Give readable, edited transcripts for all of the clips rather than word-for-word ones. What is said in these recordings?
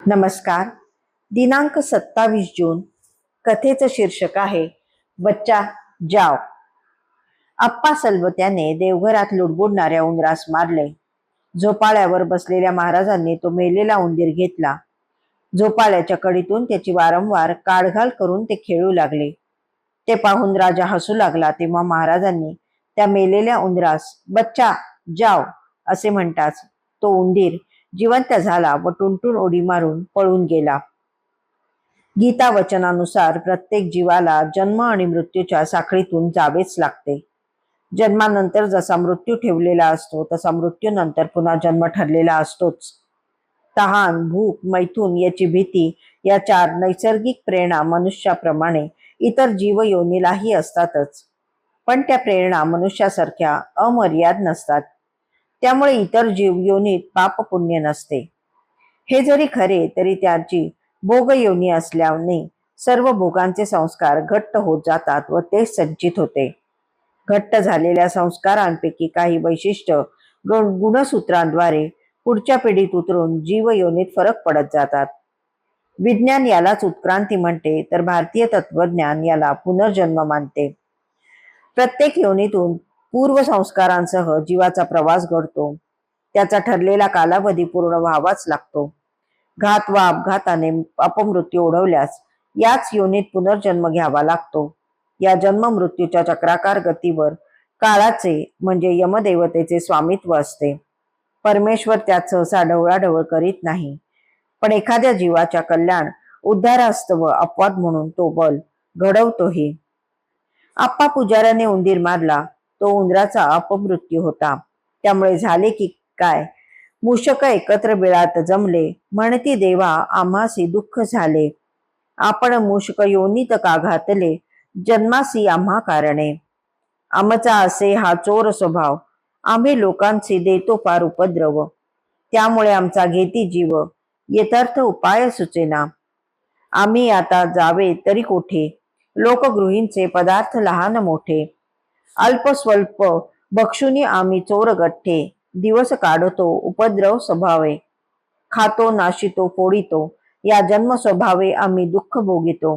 नमस्कार. दिनांक 27 जून. कथेचं शीर्षक आहे बच्चा जाव. आप्पा सलबत्याने देवघरात लुडबुडणाऱ्या उंदरास मारले. झोपाळ्यावर बसलेल्या महाराजांनी तो मेलेला उंदीर घेतला. झोपाळ्याच्या कडीतून त्याची वारंवार काढघाल करून ते खेळू लागले. ते पाहून राजा हसू लागला. तेव्हा महाराजांनी त्या मेलेल्या उंदरास बच्चा जाव असे म्हणताच तो उंदीर जिवंत झाला व टुनटुन उडी मारून पळून गेला. गीता वचनानुसार प्रत्येक जीवाला जन्म आणि मृत्यूच्या साखळीतून जावेच लागते. जन्मानंतर जसा मृत्यू ठेवलेला असतो तसा मृत्यूनंतर पुन्हा जन्म ठरलेला असतोच. तहान, भूक, मैथून याची भीती या 4 नैसर्गिक प्रेरणा मनुष्याप्रमाणे इतर जीवयोनीलाही असतातच. पण त्या प्रेरणा मनुष्यासारख्या अमर्याद नसतात. त्यामुळे इतर जीवयोनीत पाप पुण्य नसते. हे जरी खरे तरी त्याची भोगयोनी असल्याने सर्व भोगांचे संस्कार घट्ट होत जातात व ते संचित होते. घट्ट झालेल्या संस्कारांपैकी काही वैशिष्ट्य गुणसूत्रांद्वारे पुढच्या पिढीत उतरून जीवयोनीत फरक पडत जातात. विज्ञान यालाच उत्क्रांती म्हणते तर भारतीय तत्वज्ञान याला पुनर्जन्म मानते. प्रत्येक योनीतून पूर्व संस्कारांसह जीवाचा प्रवास घडतो. त्याचा ठरलेला कालावधी पूर्ण व्हावाच लागतो. घात वा अपघाताने अपमृत्यू ओढवल्यास याच योनीत पुनर्जन्म घ्यावा लागतो. या जन्म मृत्यूच्या चक्राकार गतीवर काळाचे म्हणजे यमदेवतेचे स्वामित्व असते. परमेश्वर त्यात सहसा ढवळाढवळ करीत नाही, पण एखाद्या जीवाच्या कल्याण उद्धारास्तव अपवाद म्हणून तो बल घडवतोही. आप्पा पुजाऱ्याने उंदीर मारला तो उंदराचा अपमृत्यू होता. त्यामुळे झाले की काय, मूषक एकत्र बिळात जमले, म्हणती देवा आम्हासी दुःख झाले. आपण मूषक योनीत का घातले, जन्मासी आम्हा कारणे. आमचा असे हा चोर स्वभाव, आम्ही लोकांची देतो पार उपद्रव. त्यामुळे आमचा घेती जीव, यथार्थ उपाय सुचेना. आम्ही आता जावे तरी कोठे, लोकगृहींचे पदार्थ लहान मोठे. अल्प स्वल्प भक्षुनी आम्ही चोर गठ्ठे, दिवस काढतो उपद्रव स्वभावे. खातो नाशितो फोडितो, या जन्म स्वभावे आम्ही दुःख भोगितो.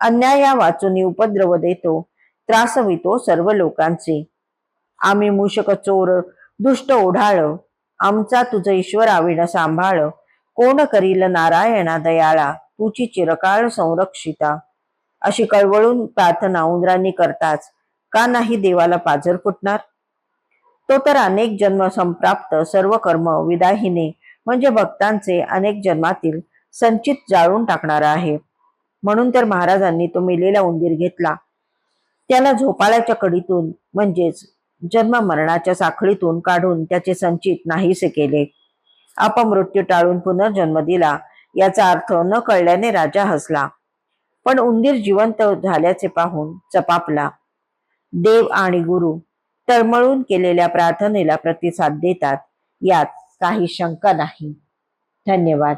अन्याया वाचुनी उपद्रव देतो, त्रासवितो सर्व लोकांचे. आम्ही मूषक चोर दुष्ट ओढाळ, आमचा तुझ ईश्वराविण सांभाळ. कोण करील नारायणा दयाळा, तुझी चिरकाळ संरक्षिता. अशी कळवळून प्रार्थना उंदरांनी करताच का नाही देवाला पाझर फुटणार. तो तर अनेक जन्म संप्राप्त सर्व कर्म विदाहिने म्हणजे भक्तांचे अनेक जन्मातील संचित जाळून टाकणारा आहे. म्हणून तर महाराजांनी तो मेलेला उंदीर घेतला. त्याला झोपाळ्याच्या कडीतून म्हणजेच जन्म मरणाच्या साखळीतून काढून त्याचे संचित नाहीसे केले. अपमृत्यू टाळून पुनर्जन्म दिला. याचा अर्थ न कळल्याने राजा हसला, पण उंदीर जिवंत झाल्याचे पाहून चपापला. देव आणि गुरु तळमळून केलेल्या प्रार्थनेला प्रतिसाद देतात, यात काही शंका नाही. धन्यवाद.